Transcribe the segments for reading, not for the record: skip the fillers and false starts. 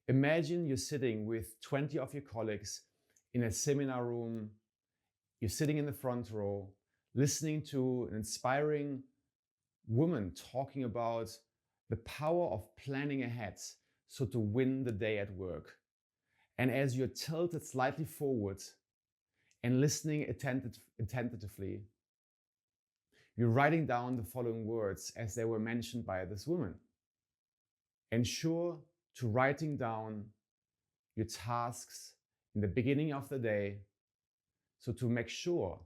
Imagine you're sitting with 20 of your colleagues in a seminar room. You're sitting in the front row, listening to an inspiring woman talking about the power of planning ahead, so to win the day at work. And as you're tilted slightly forward and listening attentively, you're writing down the following words as they were mentioned by this woman. Ensure to writing down your tasks in the beginning of the day, so to make sure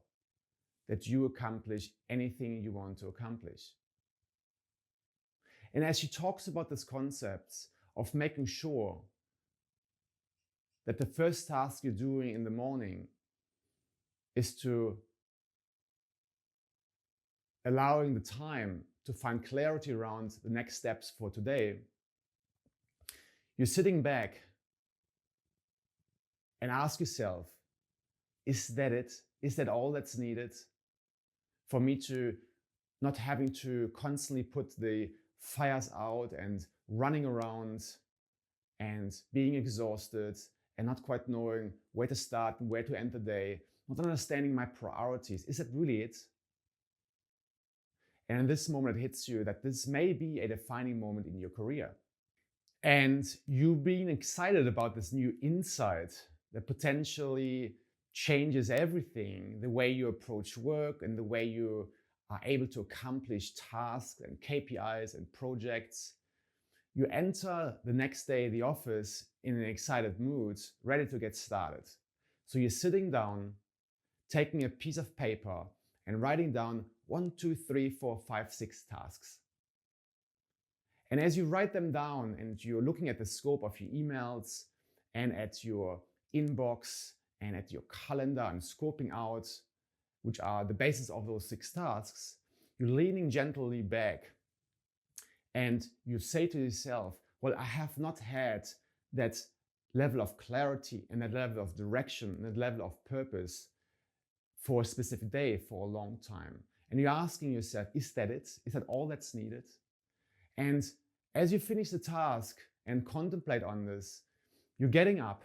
that you accomplish anything you want to accomplish. And as she talks about this concept of making sure that the first task you're doing in the morning is to allowing the time to find clarity around the next steps for today, you're sitting back and ask yourself, is that it? Is that all that's needed for me to not having to constantly put the fires out and running around and being exhausted and not quite knowing where to start and where to end the day, not understanding my priorities? Is that really it? And in this moment, it hits you that this may be a defining moment in your career. And you being excited about this new insight that potentially changes everything, the way you approach work and the way you are able to accomplish tasks and KPIs and projects. You enter the next day the office in an excited mood, ready to get started. So you're sitting down, taking a piece of paper and writing down 1, 2, 3, 4, 5, 6 tasks. And as you write them down and you're looking at the scope of your emails and at your inbox and at your calendar and scoping out, which are the basis of those 6 tasks, you're leaning gently back and you say to yourself, well, I have not had that level of clarity and that level of direction and that level of purpose for a specific day for a long time. And you're asking yourself, is that it? Is that all that's needed? And as you finish the task and contemplate on this, you're getting up,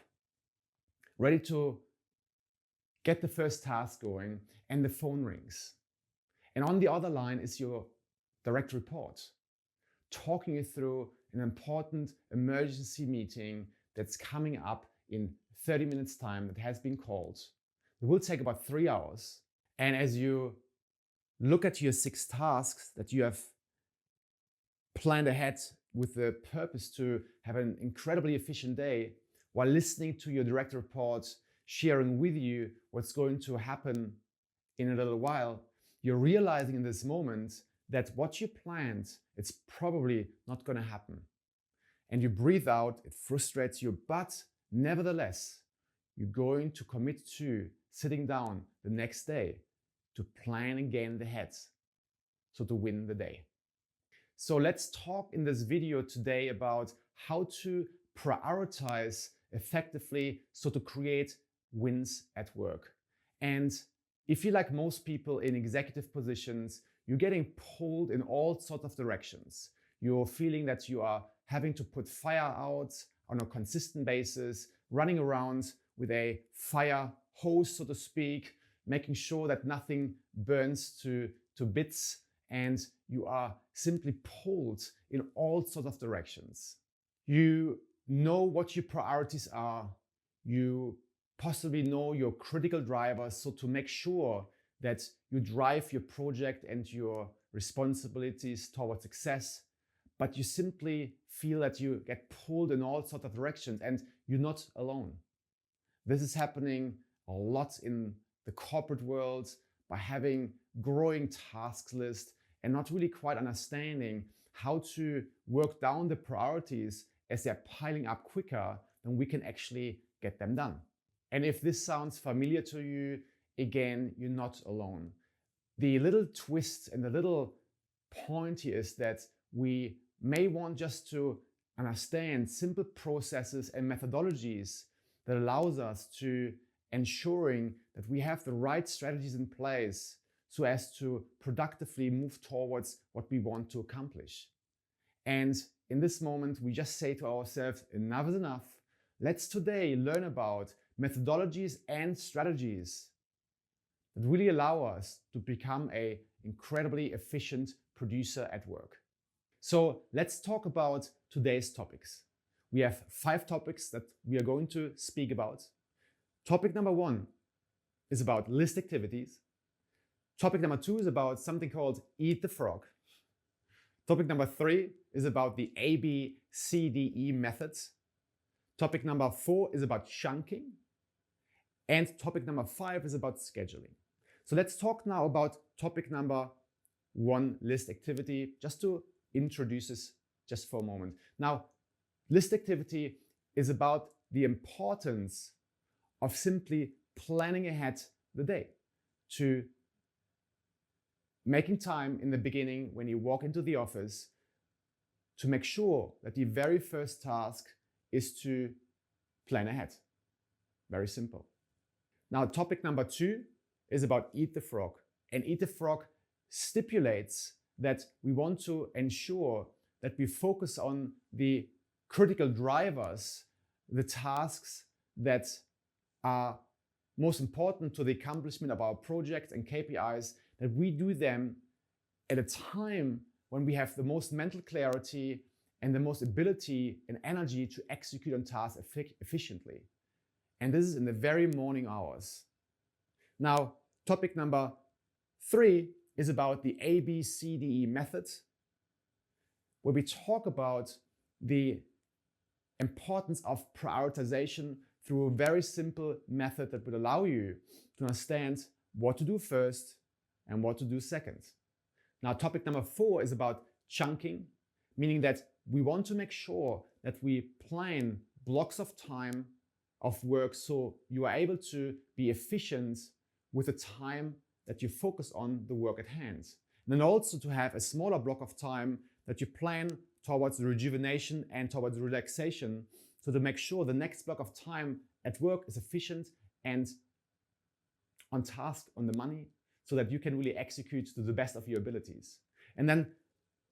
ready to get the first task going, and the phone rings. And on the other line is your direct report, talking you through an important emergency meeting that's coming up in 30 minutes time that has been called. It will take about 3 hours. And as you look at your 6 tasks that you have planned ahead with the purpose to have an incredibly efficient day, while listening to your direct report, sharing with you what's going to happen in a little while, you're realizing in this moment that what you planned, it's probably not going to happen. And you breathe out, it frustrates you, but nevertheless, you're going to commit to sitting down the next day to plan again ahead, so to win the day. So let's talk in this video today about how to prioritize effectively, so to create wins at work. And if you're like most people in executive positions, you're getting pulled in all sorts of directions. You're feeling that you are having to put fire out on a consistent basis, running around with a fire hose, so to speak, making sure that nothing burns to bits, and you are simply pulled in all sorts of directions. You know what your priorities are. You possibly know your critical drivers, so to make sure that you drive your project and your responsibilities towards success, but you simply feel that you get pulled in all sorts of directions and you're not alone. This is happening a lot in the corporate world by having growing task lists and not really quite understanding how to work down the priorities as they're piling up quicker than we can actually get them done. And if this sounds familiar to you, again, you're not alone. The little twist and the little point here is that we may want just to understand simple processes and methodologies that allows us to ensuring that we have the right strategies in place so as to productively move towards what we want to accomplish. And in this moment, we just say to ourselves, enough is enough. Let's today learn about methodologies and strategies that really allow us to become an incredibly efficient producer at work. So let's talk about today's topics. We have 5 topics that we are going to speak about. Topic number 1 is about list activities. Topic number 2 is about something called Eat the Frog. Topic number 3 is about the ABCDE methods. Topic number 4 is about chunking. And topic number 5 is about scheduling. So let's talk now about topic number 1, list activity, just to introduce this just for a moment. Now, list activity is about the importance of simply planning ahead the day, to making time in the beginning when you walk into the office to make sure that the very first task is to plan ahead. Very simple. Now, topic number 2 is about Eat the Frog. And Eat the Frog stipulates that we want to ensure that we focus on the critical drivers, the tasks that are most important to the accomplishment of our projects and KPIs, that we do them at a time when we have the most mental clarity and the most ability and energy to execute on tasks efficiently. And this is in the very morning hours. Now, topic number 3 is about the ABCDE method, where we talk about the importance of prioritization through a very simple method that would allow you to understand what to do first and what to do second. Now, topic number 4 is about chunking, meaning that we want to make sure that we plan blocks of time of work so you are able to be efficient with the time that you focus on the work at hand. And then also to have a smaller block of time that you plan towards rejuvenation and towards relaxation, so to make sure the next block of time at work is efficient and on task, on the money, so that you can really execute to the best of your abilities. And then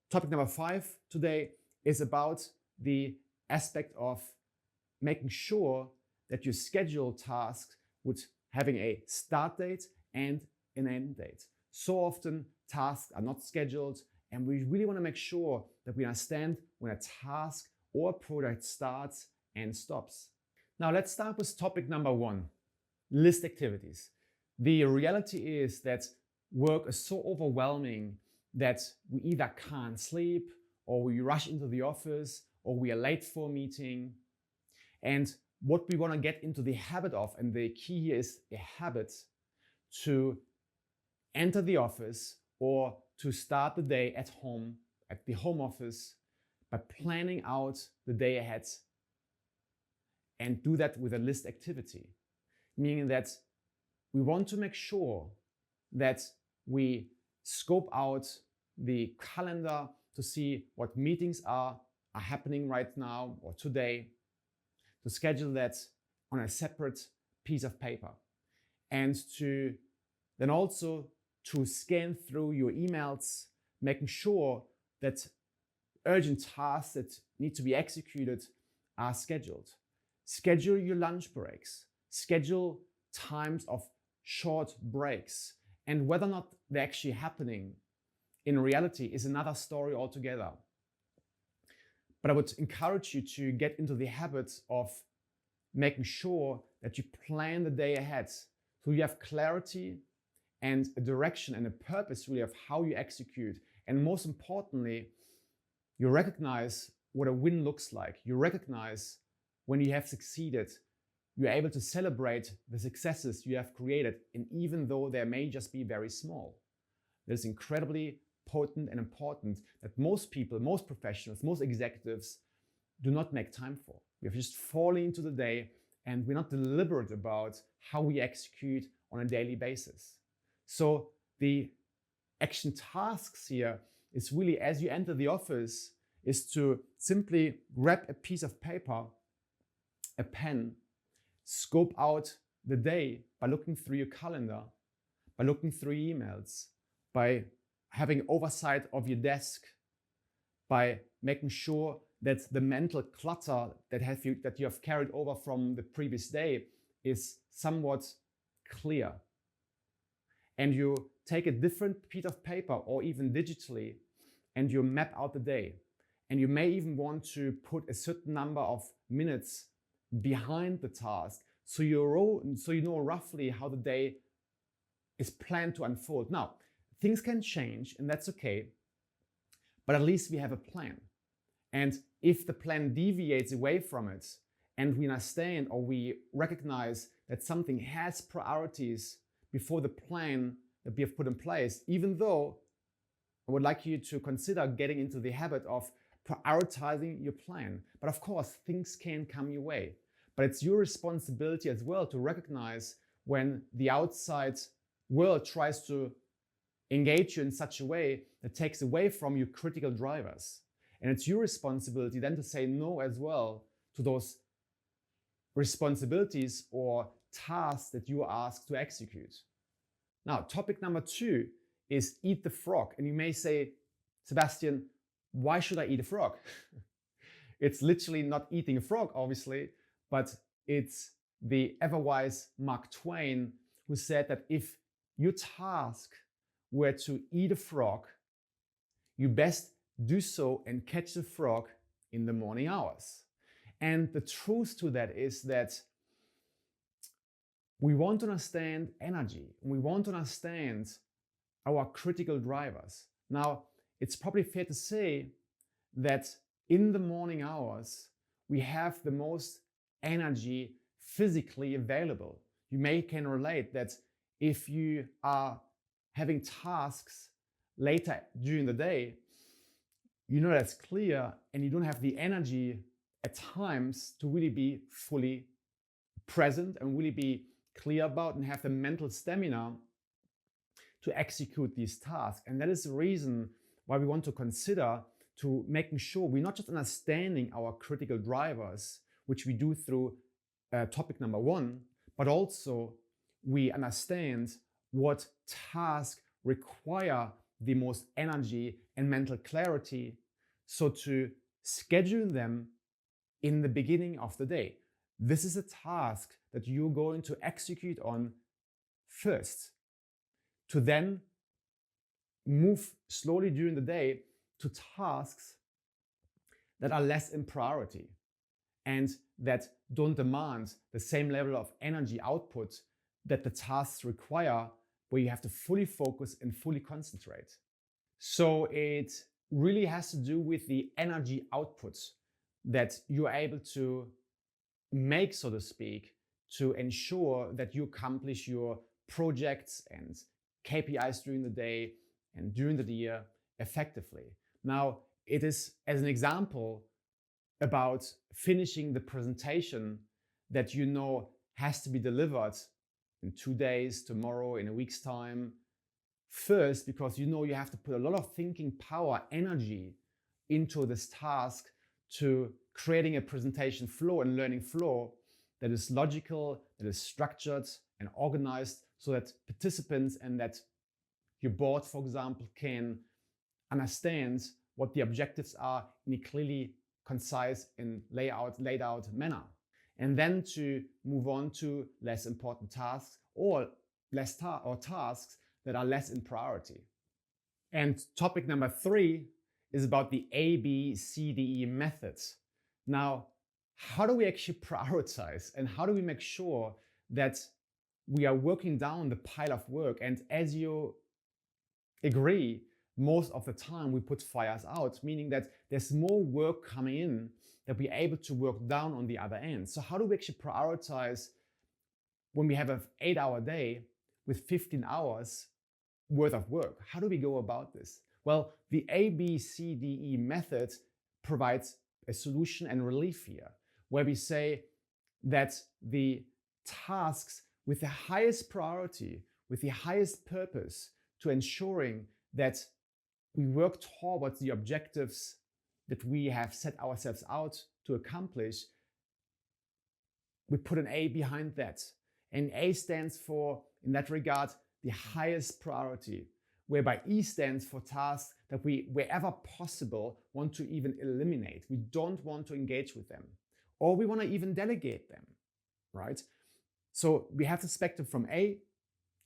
topic number 5 today is about the aspect of making sure that you schedule tasks with having a start date and an end date. So often tasks are not scheduled, and we really want to make sure that we understand when a task or a project starts and stops. Now let's start with topic number 1, list activities. The reality is that work is so overwhelming that we either can't sleep, or we rush into the office, or we are late for a meeting. And what we want to get into the habit of, and the key here is a habit, to enter the office or to start the day at home, at the home office, by planning out the day ahead, and do that with a list activity. Meaning that we want to make sure that we scope out the calendar to see what meetings are happening right now or today, to schedule that on a separate piece of paper, and to then also to scan through your emails, making sure that urgent tasks that need to be executed are scheduled. Schedule your lunch breaks, schedule times of short breaks, and whether or not they're actually happening in reality is another story altogether. But I would encourage you to get into the habit of making sure that you plan the day ahead, so you have clarity and a direction and a purpose really of how you execute. And most importantly, you recognize what a win looks like. You recognize when you have succeeded. You're able to celebrate the successes you have created, and even though they may just be very small. That's incredibly potent and important that most people, most professionals, most executives do not make time for. We have just fallen into the day, and we're not deliberate about how we execute on a daily basis. So the action tasks here is really, as you enter the office, is to simply grab a piece of paper, a pen, scope out the day by looking through your calendar, by looking through emails, by having oversight of your desk, by making sure that the mental clutter that you have carried over from the previous day is somewhat clear. And you take a different piece of paper or even digitally and you map out the day. And you may even want to put a certain number of minutes behind the task so you know roughly how the day is planned to unfold. Now, things can change and that's okay, but at least we have a plan. And if the plan deviates away from it and we understand or we recognize that something has priorities before the plan that we have put in place, even though I would like you to consider getting into the habit of prioritizing your plan. But of course, things can come your way. But it's your responsibility as well to recognize when the outside world tries to engage you in such a way that takes away from your critical drivers. And it's your responsibility then to say no as well to those responsibilities or tasks that you are asked to execute. Now, topic number 2 is eat the frog. And you may say, Sebastian, why should I eat a frog? It's literally not eating a frog, obviously, but it's the ever-wise Mark Twain who said that if your task were to eat a frog, you best do so and catch the frog in the morning hours. And the truth to that is that we want to understand energy. We want to understand our critical drivers. Now, it's probably fair to say that in the morning hours, we have the most energy physically available. You can relate that if you are having tasks later during the day, you know that's clear and you don't have the energy at times to really be fully present and really be clear about and have the mental stamina to execute these tasks. And that is the reason why we want to consider to making sure we're not just understanding our critical drivers, which we do through topic number 1, but also we understand what tasks require the most energy and mental clarity, so to schedule them in the beginning of the day. This is a task that you're going to execute on first, to then move slowly during the day to tasks that are less in priority and that don't demand the same level of energy output that the tasks require, where you have to fully focus and fully concentrate. So it really has to do with the energy output that you're able to make, so to speak, to ensure that you accomplish your projects and KPIs during the day and during the year effectively. Now, it is, as an example, about finishing the presentation that you know has to be delivered in 2 days, tomorrow, in a week's time. First, because you know you have to put a lot of thinking power, energy into this task to creating a presentation flow and learning flow that is logical, that is structured and organized, so that participants and that your board, for example, can understand what the objectives are in a clearly concise and laid out manner. And then to move on to less important tasks or tasks that are less in priority. And topic number 3 is about the ABCDE methods. Now, how do we actually prioritize and how do we make sure that we are working down the pile of work? And as you agree, most of the time we put fires out, meaning that there's more work coming in that we're able to work down on the other end. So how do we actually prioritize when we have an 8-hour day with 15 hours worth of work? How do we go about this? Well, the ABCDE method provides a solution and relief here, where we say that the tasks with the highest priority, with the highest purpose to ensuring that we work towards the objectives that we have set ourselves out to accomplish, we put an A behind that. And A stands for, in that regard, the highest priority, whereby E stands for tasks that we, wherever possible, want to even eliminate. We don't want to engage with them, or we want to even delegate them, right? So we have the spectrum from A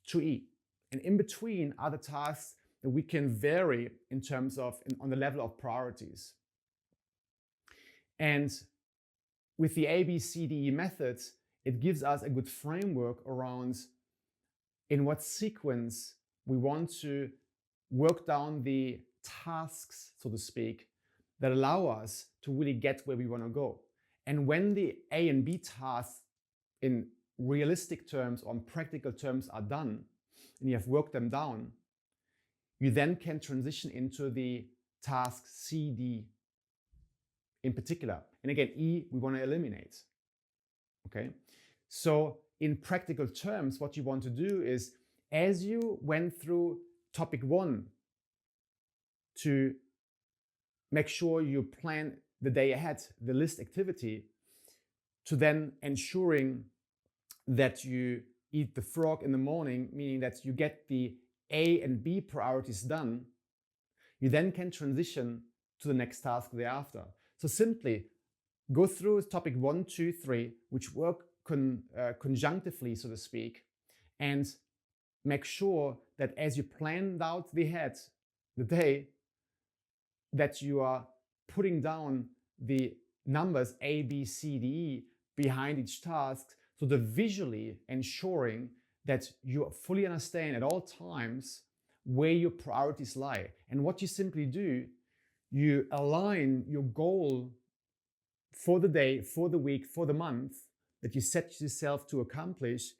to E. And in between are the tasks that we can vary in terms of, on the level of priorities. And with the ABCDE method, it gives us a good framework around in what sequence we want to work down the tasks, so to speak, that allow us to really get where we want to go. And when the A and B tasks in realistic terms or in practical terms are done, and you have worked them down, you then can transition into the task C, D in particular. And again, E, we want to eliminate, okay? So in practical terms, what you want to do is, as you went through topic 1 to make sure you plan the day ahead, the list activity, to then ensuring that you eat the frog in the morning, meaning that you get the A and B priorities done, you then can transition to the next task thereafter. So simply go through topic 1, 2, 3, which work conjunctively, so to speak, and make sure that as you planned out the day, that you are putting down the numbers A, B, C, D, E behind each task, so that visually ensuring that you fully understand at all times where your priorities lie. And what you simply do, you align your goal for the day, for the week, for the month that you set yourself to accomplish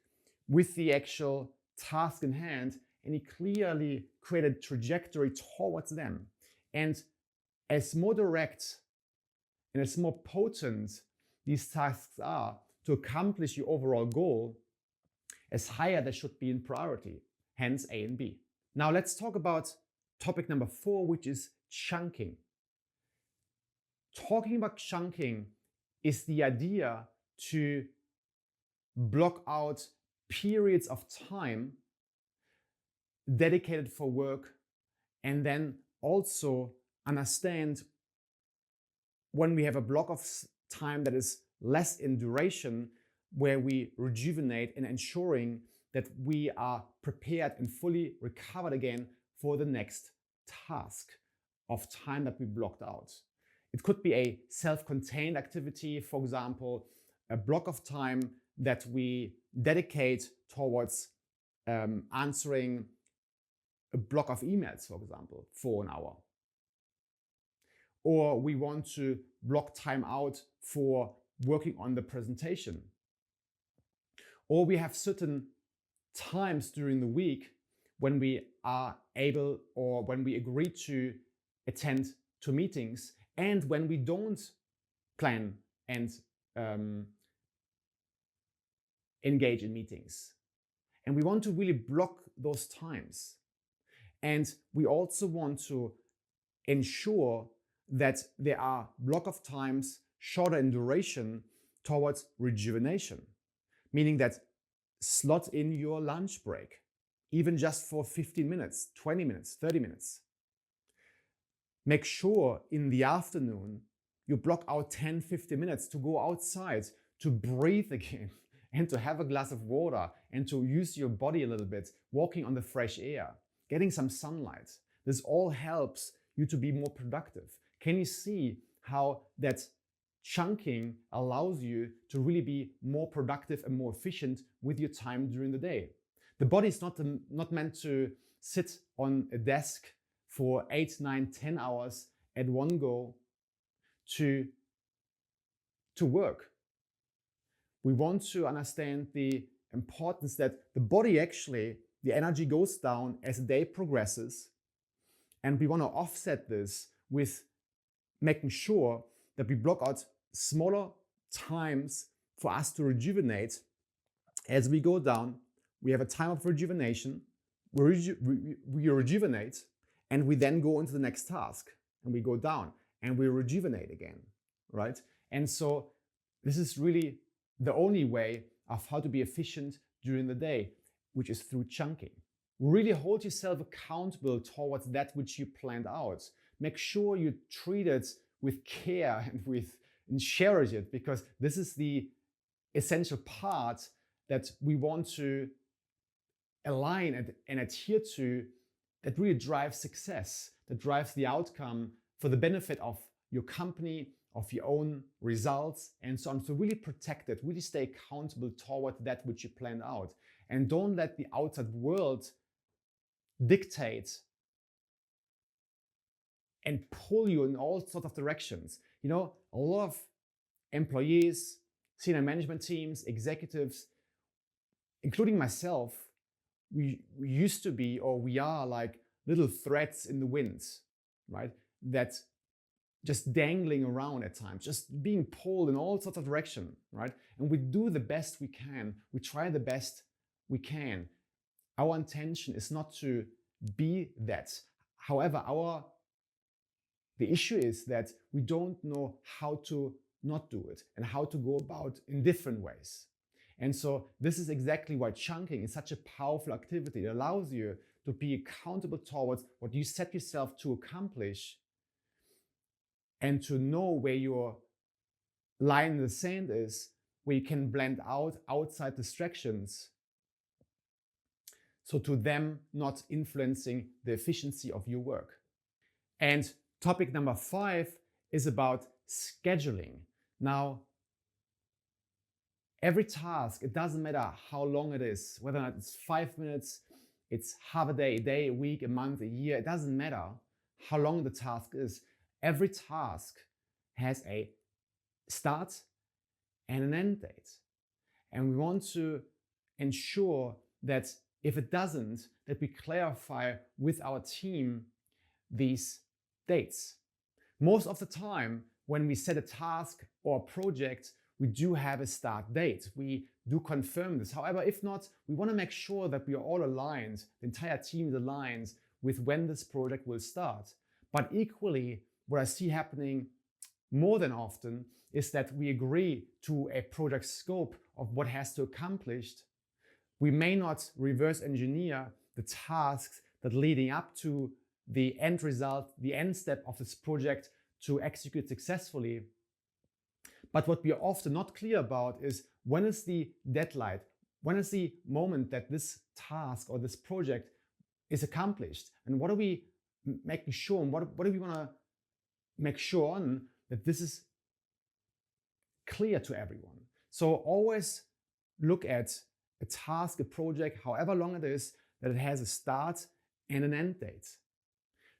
with the actual task in hand, and you clearly create a trajectory towards them. And as more direct and as more potent these tasks are to accomplish your overall goal, as higher they should be in priority, hence A and B. Now let's talk about topic number 4, which is chunking. Talking about chunking is the idea to block out periods of time dedicated for work, and then also understand when we have a block of time that is less in duration, where we rejuvenate and ensuring that we are prepared and fully recovered again for the next task of time that we blocked out. It could be a self-contained activity, for example, a block of time that we dedicate towards answering a block of emails, for example, for an hour. Or we want to block time out for working on the presentation. Or we have certain times during the week when we are able, or when we agree to attend to meetings, and when we don't plan and engage in meetings. And we want to really block those times. And we also want to ensure that there are block of times shorter in duration towards rejuvenation, meaning that slot in your lunch break, even just for 15 minutes, 20 minutes, 30 minutes. Make sure in the afternoon you block out 10, 15 minutes to go outside, to breathe again, and to have a glass of water, and to use your body a little bit, walking on the fresh air, getting some sunlight. This all helps you to be more productive. Can you see how that chunking allows you to really be more productive and more efficient with your time during the day? The body is not meant to sit on a desk for 8, 9, 10 hours at one go to work. We want to understand the importance that the body actually, the energy goes down as the day progresses, and we want to offset this with making sure that we block out smaller times for us to rejuvenate. As we go down, we have a time of rejuvenation, we rejuvenate, and we then go into the next task, and we go down and we rejuvenate again, right? And so this is really the only way of how to be efficient during the day, which is through chunking. really hold yourself accountable towards that which you planned out. Make sure you treat it with care and cherish it, because this is the essential part that we want to align and adhere to, that really drives success, that drives the outcome for the benefit of your company, of your own results, and so on. So really protect it, really stay accountable toward that which you planned out. And don't let the outside world dictate and pull you in all sorts of directions. You know, a lot of employees, senior management teams, executives, including myself, we used to be, or we are, like little threads in the wind, right? That just dangling around at times, just being pulled in all sorts of direction, right? And we do the best we can. We try the best we can. Our intention is not to be that. However, the issue is that we don't know how to not do it and how to go about in different ways. And so this is exactly why chunking is such a powerful activity. It allows you to be accountable towards what you set yourself to accomplish, and to know where your line in the sand is, where you can blend out outside distractions, so to them not influencing the efficiency of your work. And topic number 5 is about scheduling. Now, every task, it doesn't matter how long it is, whether or not it's 5 minutes, it's half a day, a week, a month, a year, it doesn't matter how long the task is. Every task has a start and an end date. And we want to ensure that if it doesn't, that we clarify with our team these dates. Most of the time, when we set a task or a project, we do have a start date. We do confirm this. However, if not, we want to make sure that we are all aligned, the entire team is aligned with when this project will start. But equally, what I see happening more than often is that we agree to a project scope of what has to be accomplished. We may not reverse engineer the tasks that leading up to the end result, the end step of this project to execute successfully. But what we are often not clear about is, when is the deadline? When is the moment that this task or this project is accomplished? And what are we making sure, and what do we want to make sure on that this is clear to everyone? So always look at a task, a project, however long it is, that it has a start and an end date.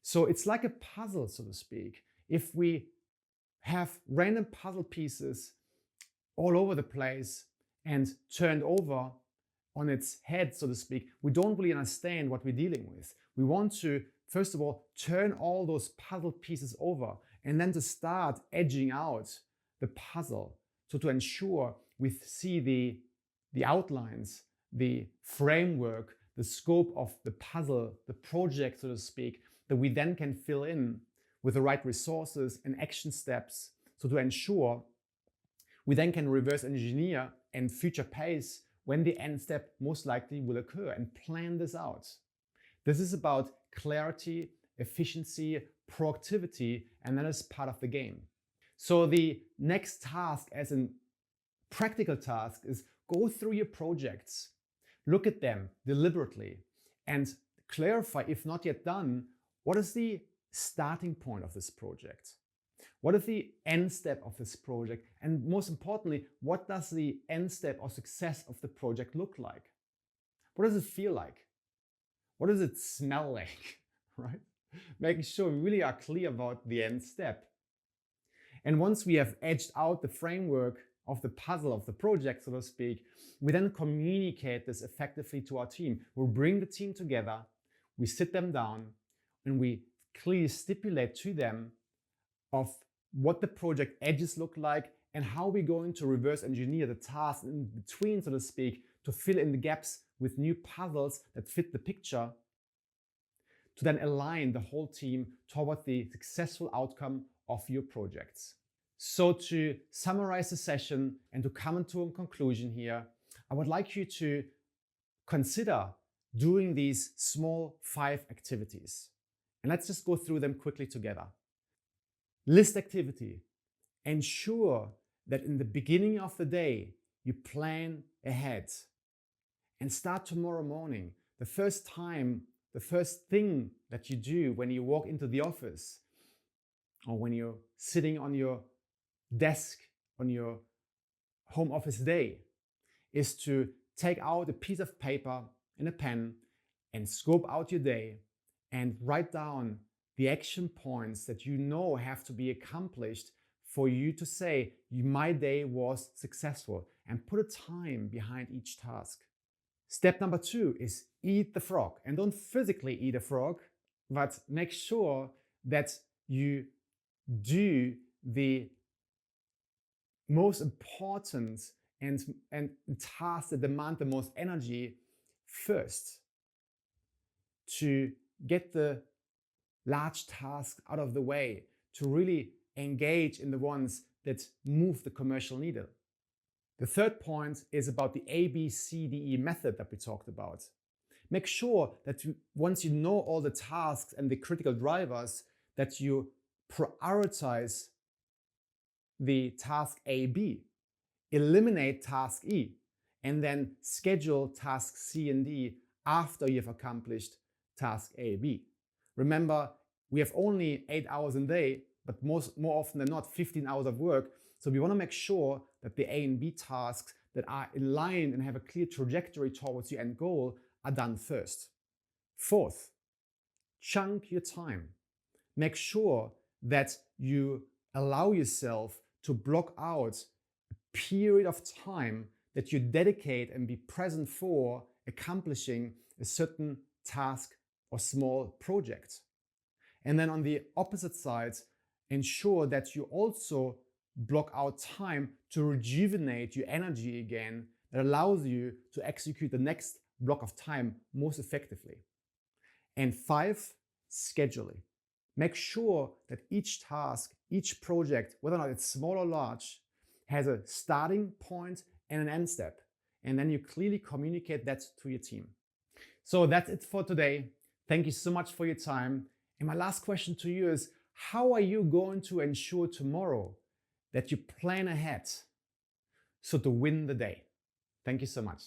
So it's like a puzzle, so to speak. If we have random puzzle pieces all over the place and turned over on its head, so to speak, we don't really understand what we're dealing with. We want to, first of all, turn all those puzzle pieces over, and then to start edging out the puzzle, so to ensure we see the outlines, the framework, the scope of the puzzle, the project, so to speak, that we then can fill in with the right resources and action steps, so to ensure we then can reverse engineer and future pace when the end step most likely will occur, and plan this out. This is about clarity, efficiency, proactivity, and that is part of the game. So the next task, as a practical task, is go through your projects, look at them deliberately, and clarify, if not yet done, what is the starting point of this project? What is the end step of this project? And most importantly, what does the end step or success of the project look like? What does it feel like? What does it smell like, right? Making sure we really are clear about the end step. And once we have edged out the framework of the puzzle of the project, so to speak, we then communicate this effectively to our team. We'll bring the team together, we sit them down, and we clearly stipulate to them of what the project edges look like and how we're going to reverse engineer the tasks in between, so to speak, to fill in the gaps with new puzzles that fit the picture, to then align the whole team toward the successful outcome of your projects. So to summarize the session and to come to a conclusion here, I would like you to consider doing these small 5 activities. And let's just go through them quickly together. List activity. Ensure that in the beginning of the day, you plan ahead and start tomorrow morning. The first thing that you do when you walk into the office or when you're sitting on your desk on your home office day is to take out a piece of paper and a pen and scope out your day and write down the action points that you know have to be accomplished for you to say, my day was successful, and put a time behind each task. Step number 2 is eat the frog. And don't physically eat a frog, but make sure that you do the most important and tasks that demand the most energy first, to get the large tasks out of the way, to really engage in the ones that move the commercial needle. The third point is about the ABCDE method that we talked about. Make sure that once you know all the tasks and the critical drivers, that you prioritize the task A, B, eliminate task E, and then schedule task C and D after you've accomplished task A, B. Remember, we have only 8 hours a day, but more often than not, 15 hours of work. So we want to make sure that the A and B tasks that are in line and have a clear trajectory towards your end goal are done first. Fourth, chunk your time. Make sure that you allow yourself to block out a period of time that you dedicate and be present for accomplishing a certain task or small project. And then on the opposite side, ensure that you also block out time to rejuvenate your energy again, that allows you to execute the next block of time most effectively. And 5, scheduling. Make sure that each task, each project, whether or not it's small or large, has a starting point and an end step. And then you clearly communicate that to your team. So that's it for today. Thank you so much for your time. And my last question to you is, how are you going to ensure tomorrow that you plan ahead so to win the day? Thank you so much.